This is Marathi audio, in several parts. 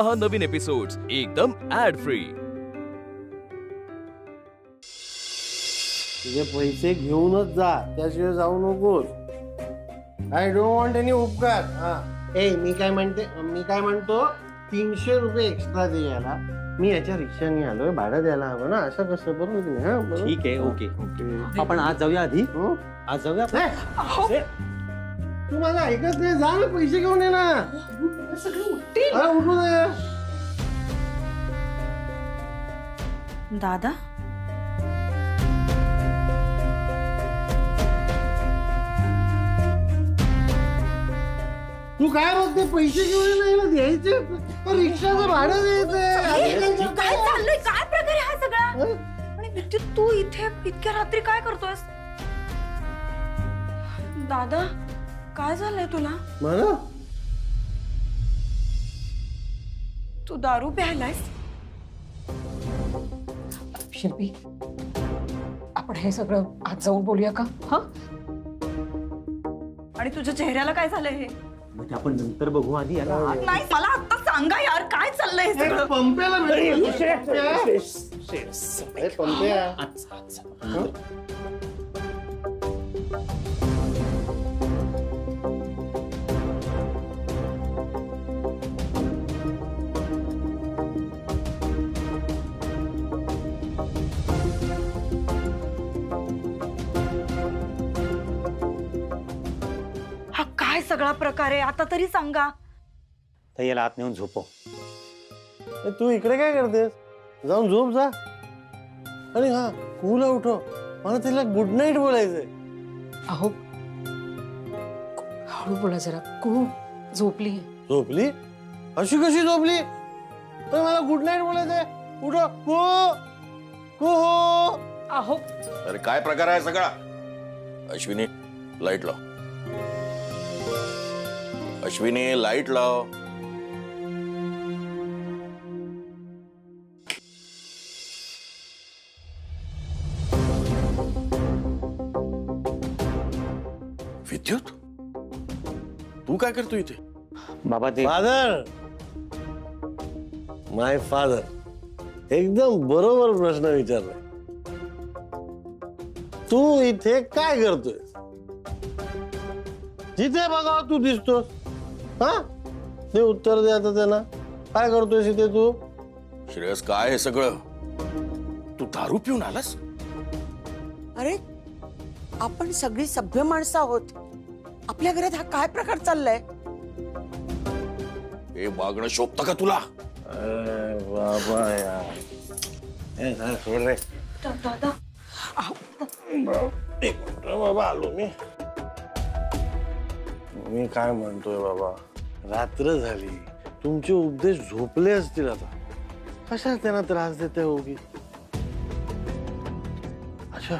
पहा नवीन एपिसोड्स एकदम ऍड फ्री। तुझे पैसे घेऊनच जा, त्याशिवाय जाऊ नकोस। आय डोंट वॉन्ट एनी उपकार। मी काय म्हणतो 300 रुपये एक्स्ट्रा दे याला। मी याच्या रिक्षाने आलोय, भाडं द्यायला हवं ना, असं कसं बरोबर तुम्ही? हा बरोबर, ठीक आहे, ओके आपण आज जाऊया आधी। आज जाऊया तू माझं ऐकत नाही, जा ना, पैसे घेऊन ये ना। सगळे उठतील। उठू दे दादा तू काय बघते? पैसे घेऊन नाही ना द्यायचे, रिक्षाचं भाडं द्यायचं। काय चाललंय? काय प्रकार आहे हा सगळा? आणि विद्युत, तू इथे इतक्या रात्री काय करतोयस? दादा काय झालंय तुला? मला तू दारू प्यायलायस? शिल्पी, आपण हे सगळं आज जाऊन बोलूया का? हा, आणि तुझ्या चेहऱ्याला काय झालंय? हे मग आपण नंतर बघू, आधी याला नाही, मला आता सांगा यार, काय चाललंय हे सगळं? पंप्याला पंप्या हा काय सगळा प्रकार आहे? आता तरी सांगा। तर याला आत नेऊन झोपव। तू इकडे काय करतेस? जाऊन झोप जा। आणि हा, कुला उठव, मला तिला गुड नाईट बोलायचंय। अहो हळू बोला जरा, कू झोपली? झोपली? अशी कशी झोपली? पण मला गुड नाईट बोलायचंय। उठो को हो। अहो अरे काय प्रकार आहे सगळा? अश्विनी लाईट लाव, अश्विनी लाईट लाव। विद्युत, तू काय करतो इथे? बाबा ते फादर, माय फादर, एकदम बरोबर प्रश्न विचारलाय। तू इथे काय करतोय? जिथे बघा तू दिसतोस। हा, ते उत्तर दे आता त्यांना। काय करतोय इथे तू? श्रेयस, काय हे सगळं? तू दारू पिऊन आलास? अरे, आपण सगळी सभ्य माणसं आहोत, आपल्या घरात हा काय प्रकार चाललाय? हे वागणं शोभतं का तुला? अरे बाबा यार, हे झालं, सोड रे। दादा एक मिनिट बाबा, आलो मी। मी काय म्हणतोय बाबा, रात्र झाली, तुमचे उपदेश झोपले असतील आता, कशा त्यांना त्रास देते होगी? अच्छा,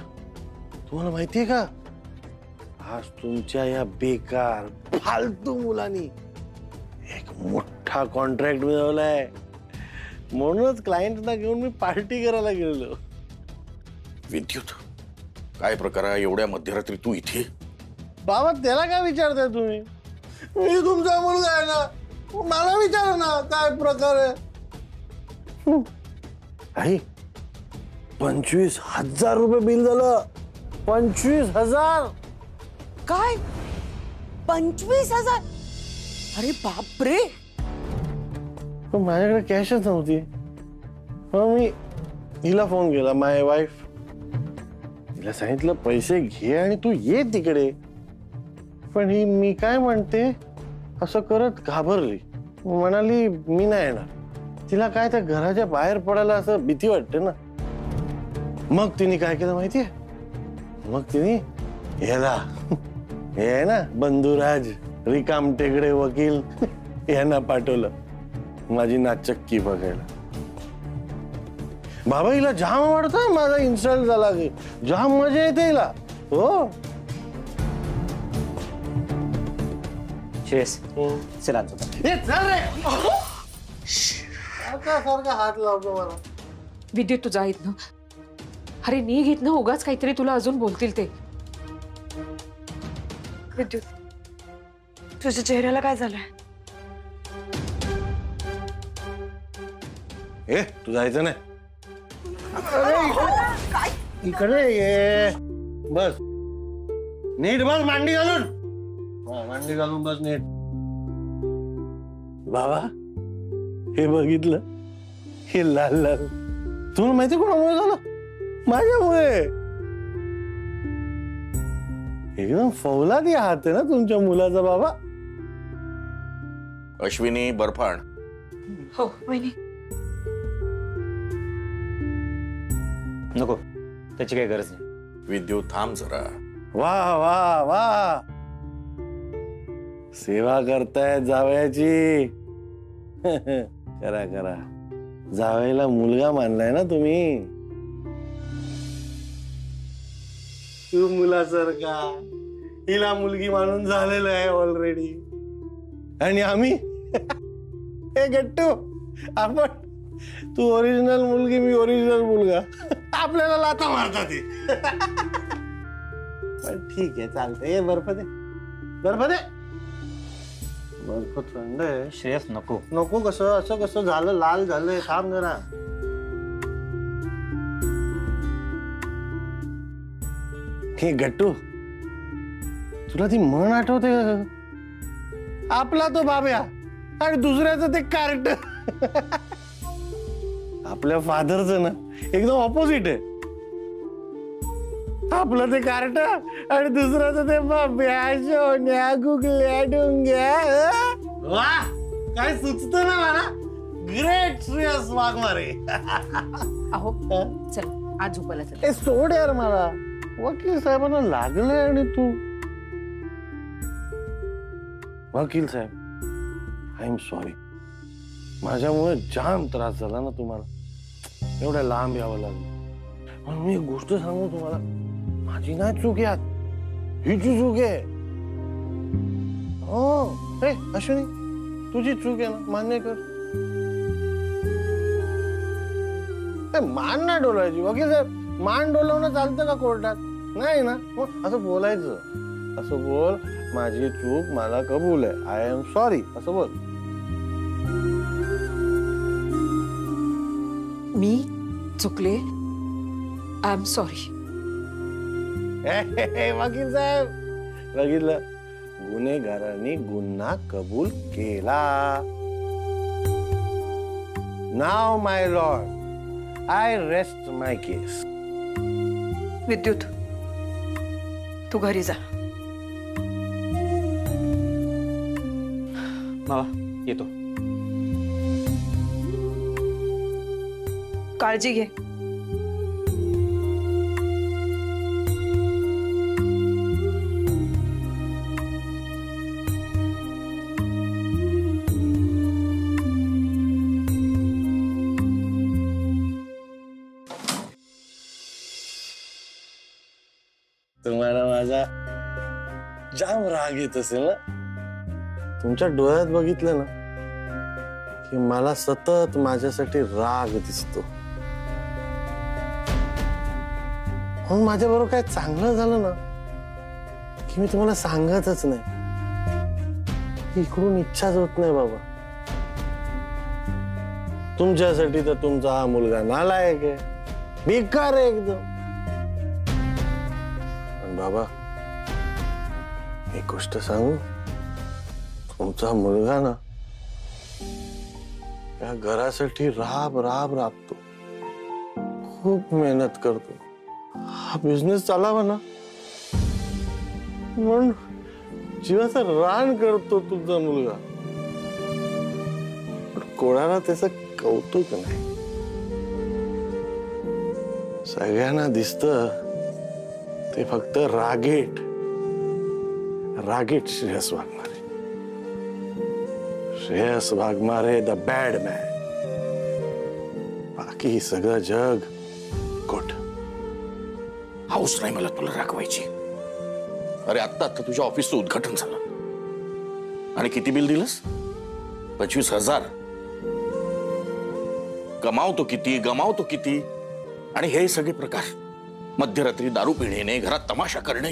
तुम्हाला माहितीये का, आज तुमच्या या बेकार फालतू मुलांनी एक मोठा कॉन्ट्रॅक्ट मिळवलाय, म्हणूनच क्लायंटना घेऊन मी पार्टी करायला गेलो। विद्युत, काय प्रकार आहे? एवढ्या मध्यरात्री तू इथे? बाबा, त्याला काय विचारताय तुम्ही? मी तुमचा मुलगा आहे ना, मला विचारा ना काय प्रकार आहे। आई, 25,000 रुपये बिल झालं। 25,000? काय 25,000? अरे बापरे! पण माझ्याकडे कॅशच नव्हती। मग मी हिला फोन केला, माय वाईफ, तिला सांगितलं पैसे घे आणि तू ये तिकडे। पण ही मी काय म्हणते असं करत घाबरली, म्हणाली मी नाही येणार। तिला काय त्या घराच्या बाहेर पडायला असं भीती वाटते ना। मग तिने काय केलं माहितीये? मग तिने याला, हे आहे ना बंधुराज रिकाम टेकडे वकील, यांना पाठवलं माझी नाचक्की बघायला। बाबा, हिला जाम आवडतं माझा इन्सल्ट झाला की, जाम मजा येते हिला। हो श्रेयस, चला सारखा हात लावतो मला। विद्युत, तू जा इथनं। अरे निघ इथनं, उगाच काहीतरी तुला अजून बोलतील ते। विद्युत, तुझ्या चेहऱ्याला काय झालंय? ए तू जायचं नाही. अरे, इकडे ये. बस नीट बस मांडी घालून. मांडी घालून बस नीट. बाबा हे बघितलं, हे लाल लाल तुम्हाला माहिती कोणामुळे झालं? माझ्यामुळे. एकदम फौलादी हात आहे ना तुमच्या मुलाचा बाबा. अश्विनी बर्फाण. हो वहिनी. नको, त्याची काही गरज नाही. विद्युत थांब जरा. वा वा वा, सेवा करतायत जावयाची. करा करा. जावयाला मुलगा मानलाय ना तुम्ही. तू मुलासारखा, हिला मुलगी मानून झालेलं आहे ऑलरेडी. आणि आम्ही हे गट्टू, आपण तू ओरिजिनल मुलगी, मी ओरिजिनल मुलगा. आपल्याला लाथा मारतात ते. पण ठीक आहे, चालतंय. बर्फ दे, बर्फ दे. बर्फ थंड आहे. श्रेयस नको. नको कसं? असं कसं झालं? लाल झालंय. थांब जरा. हे गट्टू, तुला ती म्हण आठवते का? आपला तो बाब्या आणि दुसऱ्याचं ते कार्ट. आपल्या फादरचं ना एकदम ऑपोजिट आहे. आपलं ते कार्ट आणि दुसऱ्याचं ते बाब्या. सोन्या गुगल्या डोंग्या. वा, काय सुचत ना मला. ग्रेट श्रेयस वाघमारे. अहो चल आज झोपायला चल. ए सोड यार मला. वकील साहेबांना लागले आणि तू. वकील साहेब, आय एम सॉरी. माझ्यामुळे जाम त्रास झाला ना तुम्हाला. एवढ्या लांब यावं लागलं. पण मी एक गोष्ट सांगू तुम्हाला, माझी नाही चूक यात, हिची चूक आहे. हो ए अश्विनी, तुझी चूक आहे ना, मान्य कर. मान नाही डोलायची. वकील साहेब, मान डोलवणं चालतं का कोर्टात? नाही ना. मग असं बोलायचं. असं बोल, माझी चूक मला कबूल आहे, आय एम सॉरी, असं बोल. मी चुकले, आय एम सॉरी. वकील साहेब, बघितलं, गुन्हेगारांनी गुन्हा कबूल केला. नाव माय लॉर्ड, आय रेस्ट माय केस. विद्युत, तू घरी जा. बाबा येतो. काळजी घे. तुम्हाला माझा जाम राग येत असेल ना. तुमच्या डोळ्यात बघितलं ना की मला सतत माझ्यासाठी राग दिसतो. म्हणून माझ्या बरोबर काय चांगलं झालं ना की मी तुम्हाला सांगतच नाही. इकडून इच्छाच होत नाही बाबा. तुमच्यासाठी तर तुमचा हा मुलगा नालायक आहे, बेकार आहे एकदम. पण बाबा एक गोष्ट सांगू, तुमचा मुलगा ना या घरासाठी राब राब राबतो, खूप मेहनत करतो. हा बिझनेस चालावा ना म्हणून जीवाचा रान करतो तुमचा मुलगा. पण कोणाला त्याचं कौतुक नाही. सगळ्यांना दिसतं ते फक्त रागेट रागेट Shreyas Waghmare. Shreyas Waghmare the bad man. बाकी सगळं जग गुड. हाऊस नाही मला तुला राखवायची. अरे आत्ता आता तुझ्या ऑफिसचं उद्घाटन झालं आणि किती बिल दिलंस? 25,000. गमावतो किती आणि हे सगळे प्रकार. मध्यरात्री दारू पिणे, घरात तमाशा करणे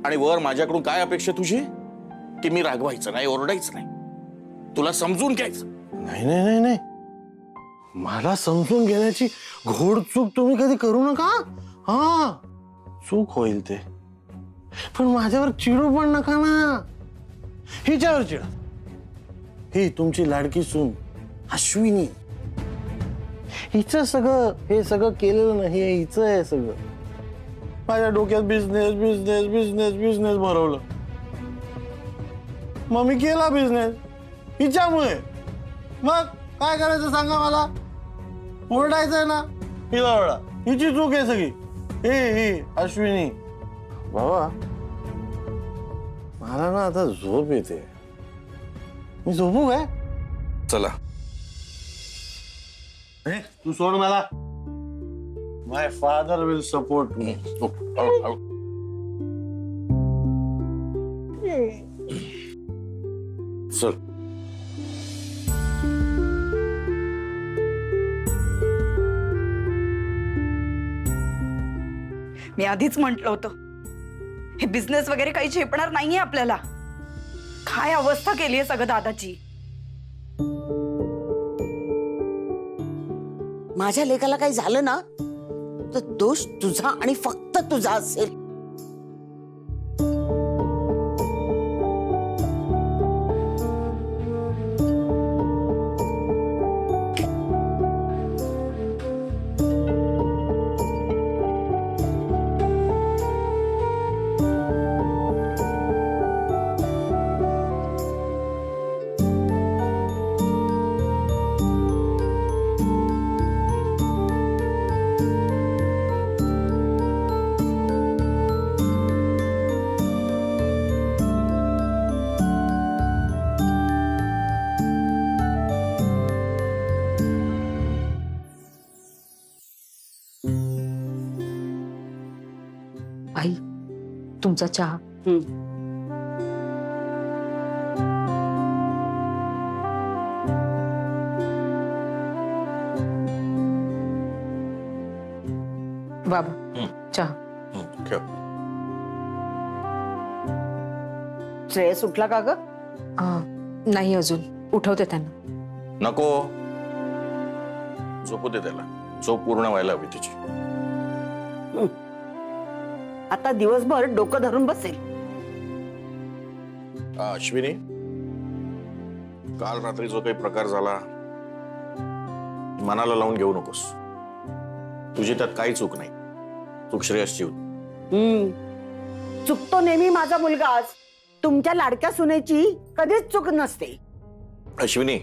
आणि वर माझ्याकडून काय अपेक्षा तुझी? की मी रागवायचं नाही, ओरडायचं नाही, तुला समजून घ्यायचं. नाही नाही नाही नाही, मला समजून घेण्याची घोडचूक तुम्ही कधी करू नका. हा, चूक होईल ते, पण माझ्यावर चिडू पण नका ना. हिच्यावर चिडा. ही तुमची लाडकी सून अश्विनी. हिचं हे सगळं केलेलं नाही, हिचं आहे सगळं. माझ्या डोक्यात बिझनेस बिझनेस बिझनेस बिझनेस भरवलं. मग मी केला बिझनेस हिच्यामुळे. मग काय करायचं सांगा मला? ओरडायचंय ना? हिला ओरडा. हिची चूक आहे सगळी. ही अश्विनी. बाबा, मला ना आता झोप येते. मी झोपू काय? चला. तू सोड मला. माय फादर विल सपोर्ट मी. चल. मी आधीच म्हंटल होतं हे बिझनेस वगैरे काही झेपणार नाहीये आपल्याला. काय अवस्था केली आहे सगळं दादाची. माझ्या लेकाला काही झालं ना तर दोष तुझा आणि फक्त तुझा असेल. आई, तुमचा चहा. बाबा, चहा. श्रेयस उठला का ग? नाही अजून, उठवते त्यांना. नको, झोपू दे त्याला. झोप पूर्ण व्हायला हवी तिची. आता दिवसभर डोकं धरून बसेल. अश्विनी, काल रात्री जो काही प्रकार झाला मनाला लावून घेऊ नकोस. तुझी त्यात काही चूक नाही. चूक श्रेयसची होती. चुकतो नेहमी माझा मुलगाच. तुमच्या लाडक्या सुनेची कधीच चूक नसते. अश्विनी,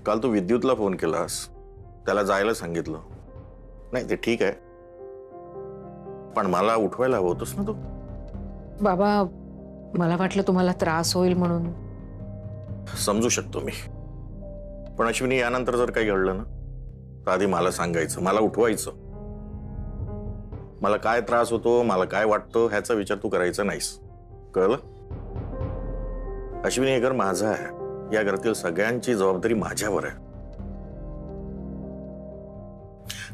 काल तू विद्युतला फोन केलास, त्याला जायला सांगितलं. नाही ते ठीक आहे, पण मला उठवायला हवं होतंस ना तू. बाबा, मला वाटलं तुम्हाला त्रास होईल म्हणून. समजू शकतो मी, पण अश्विनी यानंतर जर काही घडलं ना तर आधी मला सांगायचं, मला उठवायचं. मला काय त्रास होतो, मला काय वाटतं ह्याचा विचार तू करायचा नाहीस. कळलं? अश्विनी, हे घर माझं आहे. या घरातील सगळ्यांची जबाबदारी माझ्यावर आहे.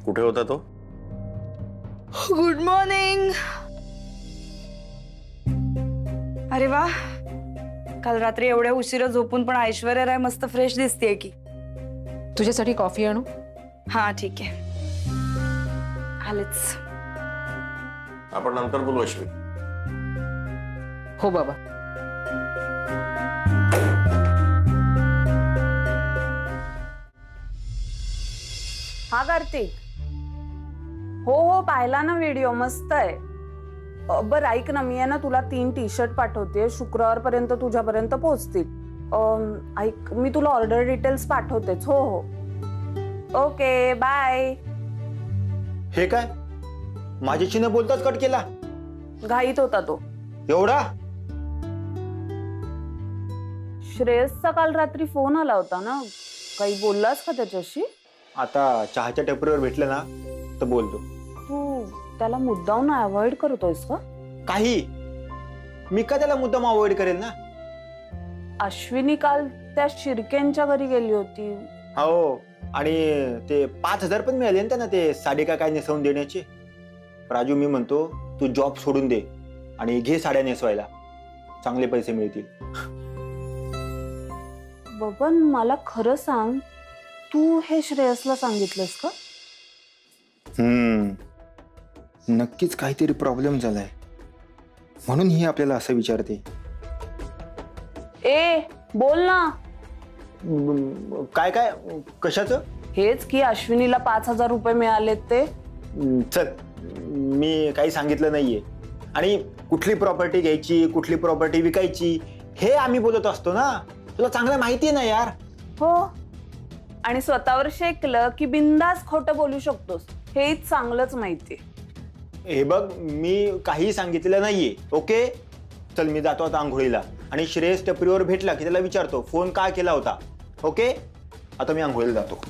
कुठे होता तो? Good morning. अरे वा, काल रात्री एवढ्या उशिरा झोपून पण ऐश्वर्या राय मस्त फ्रेश दिसतेय की. तुझ्यासाठी कॉफी आणू? हा ठीक आहे, आलेच. आपण नंतर बोलू अश्विनी. हो बाबा. हा कार्तिक. हो हो, पाहिला ना व्हिडिओ, मस्त आहे. बरं ऐक ना, मी आहे ना तुला 3 टी-शर्ट पाठवते. शुक्रवारपर्यंत तुझ्यापर्यंत पोहोचतील. ऐक, मी तुला ऑर्डर डिटेल्स पाठवतेच. हो हो, ओके, बाय. हे काय, माझ्याशी न बोलताच कट केला? घाईत होता तो. एवढा? श्रेयसचा काल रात्री फोन आला होता ना, काही बोललास का त्याच्याशी? आता चहाच्या टपरीवर भेटलं ना तर बोलतो. तू त्याला मुद्दाम अवॉइड करतोयस का? काही मी का त्याला मुद्दाम अवॉइड करेल ना. अश्विनी काल त्या शिर्केंच्या घरी गेली होती. हो, आणि ते 5,000 पण मिळाले ना त्यांना, ते साडी काय नेसवून देण्याचे. राजू, मी म्हणतो तू जॉब सोडून दे आणि घे साड्या नेसवायला, चांगले पैसे मिळतील. बबन, मला खरं सांग, तू हे श्रेयसला सांगितलंस का? नक्कीच काहीतरी प्रॉब्लेम झालाय, म्हणून ही आपल्याला असं विचारते. ए बोल ना. काय काय कशाचं? हेच की अश्विनीला 5,000 रुपये मिळालेत ते. चल, मी काही सांगितलं नाहीये. आणि कुठली प्रॉपर्टी घ्यायची, कुठली प्रॉपर्टी विकायची, हे आम्ही बोलत असतो ना. तुला चांगलं माहिती ना यार. हो, आणि स्वतःवर शेकलं की बिंदास खोटं बोलू शकतोस, हेच चांगलंच माहितीये. हे बघ, मी काही सांगितलेलं नाहीये. ओके, चल मी जातो आता आंघोळीला. आणि श्रेयस टपरीवर भेटला की त्याला विचारतो फोन का केला होता. ओके, आता मी आंघोळीला जातो.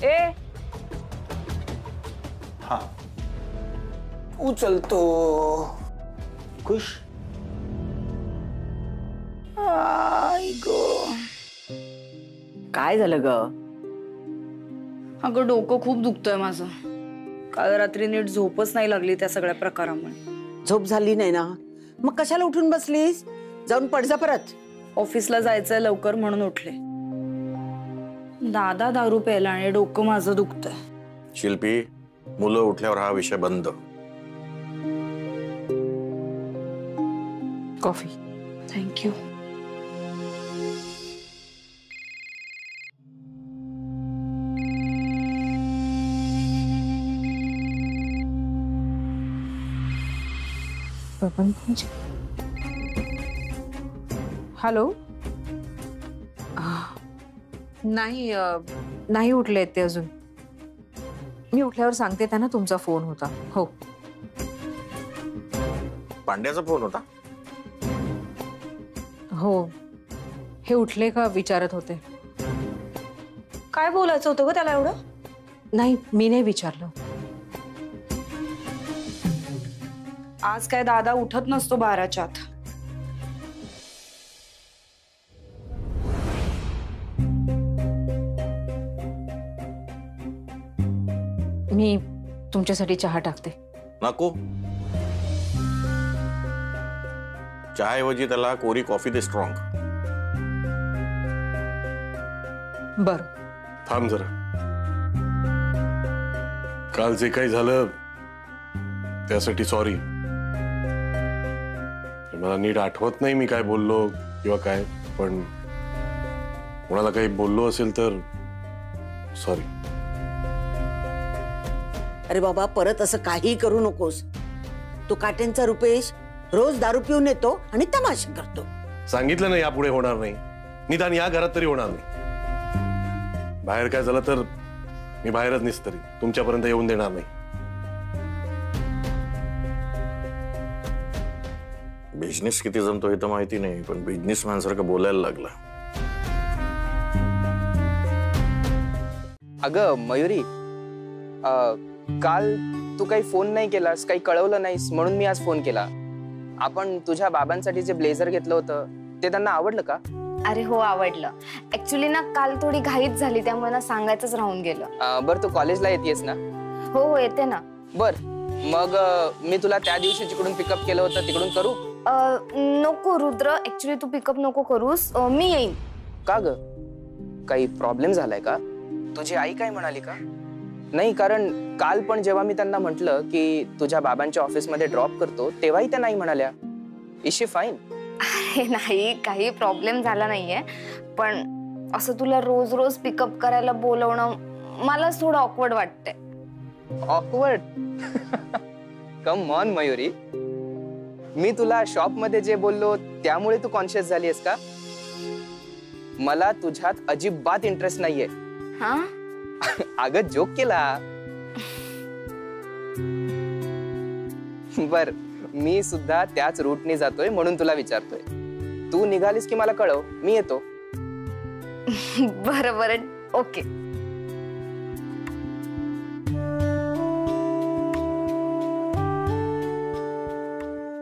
ए हा, उचलतो. खुश. काय झालं ग? अगं डोकं खूप दुखतंय माझं. काल रात्री नीट झोपच नाही लागली त्या सगळ्या प्रकारामुळे. झोप झाली नाही ना, मग कशाला उठून बसलीस? जाऊन पड जा परत. ऑफिसला जायचंय लवकर म्हणून उठले. दादा दारू प्यायला आणि डोकं माझं दुखतंय. शिल्पी, मुलं उठल्यावर हा विषय बंद. कॉफी. थँक्यू. हॅलो. नाही नाही उठले ते अजून. मी उठल्यावर सांगते त्यांना तुमचा फोन होता. हो. पांड्याचा फोन होता? हो, हे उठले का विचारत होते. काय बोलायचं होतं ग त्याला एवढं? नाही, मी नाही विचारलं. आज काय दादा उठत नसतो 12च्या आत. मी तुमच्यासाठी चहा टाकते. नको. चहाऐवजी त्याला कोरी कॉफी दे, स्ट्रॉंग. बरं. थांब जरा. काल जे काही झालं त्यासाठी सॉरी. मला नीट आठवत नाही मी काय बोललो किंवा काय, पण कोणाला काही बोललो असेल तर सॉरी. अरे बाबा, परत असं काही करू नकोस. तो काट्यांचा रुपेश रोज दारू पिऊन येतो आणि तमाशा करतो. सांगितलं ना यापुढे होणार नाही. निदान या घरात तरी होणार नाही. बाहेर काय झालं तर मी बाहेरच निस्तरी तुमच्यापर्यंत येऊन देणार नाही. बिझनेस किती जमतो हे तर माहिती नाही, पण बिझनेसमॅन सारखं बोलायला लागला. अगं मयुरी, काल तू काही फोन नाही केलास, काही कळवलं नाहीस, म्हणून मी आज फोन केला. आपण तुझ्या बाबांसाठी जे ब्लेझर घेतलं होतं ते त्यांना आवडलं का? अरे हो, आवडलं. ऍक्च्युली ना काल थोडी घाईच झाली, त्यामुळे ना सांगायचंच राहून गेलं. बरं, तू कॉलेजला येतेस ना? हो हो, येते ना. बर, मग मी तुला त्या दिवशी जिकडून पिकअप केलं होतं तिकडून करू? नको रुद्र, ऍक्च्युली तू पिकअप नको करूस, मी येईन. का ग, काही प्रॉब्लेम झालाय का? तुझी आई काय म्हणाली का? नाही, कारण काल पण जेव्हा मी त्यांना म्हटलं की तुझ्या बाबांच्या ऑफिसमध्ये ड्रॉप करतो, तेव्हाही त्या नाही म्हणाल्या. Is she fine? अरे नाही, काही प्रॉब्लेम झाला नाहीये, पण असं तुला रोज रोज पिकअप करायला बोलवणं मला थोडं ऑकवर्ड वाटतंय. ऑकवर्ड? कम ऑन मयुरी, मी तुला शॉप मध्ये जे बोललो त्यामुळे तू कॉन्शियस झालीयस का? मला तुझ्यात अजिबात इंटरेस्ट नाहीये. हा? अगं जोक केला. बर, मी सुद्धा त्याच रूटने जातोय म्हणून तुला विचारतोय. तू निघालीस की मला कळव, मी येतो. बरं बरं, ओके.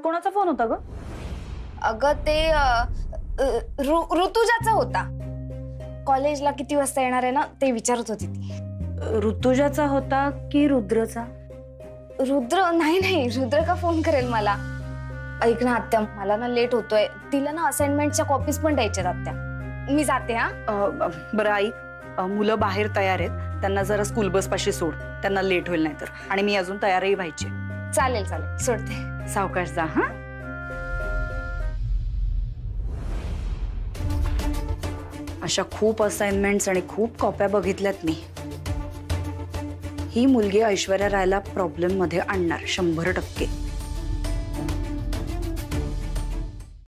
कोणाचा फोन होता ग? अगं ते ऋतुजाचा होता. कॉलेजला किती वाजता येणार आहे ना ते विचारत होती ती. ऋतुजाचा होता की रुद्रचा? रुद्र नाही, रुद्र का फोन करेल मला? ऐक ना आत्या, मला ना लेट होतोय. तिला ना असाइनमेंटच्या कॉपीज पण द्यायच्यात आत्या. मी जाते हा. बरं आई, मुलं बाहेर तयार आहेत, त्यांना जरा स्कूल बस पाशी सोड, त्यांना लेट होईल नाही तर. आणि मी अजून तयारही व्हायची. चालेल चालेल सोडते. सावकाश जा हा. अशा खूप असाइनमेंट्स आणि खूप कॉप्या बघितल्यात मी. ही मुलगी ऐश्वर्या रायला प्रॉब्लेम मध्ये आणणार 100%.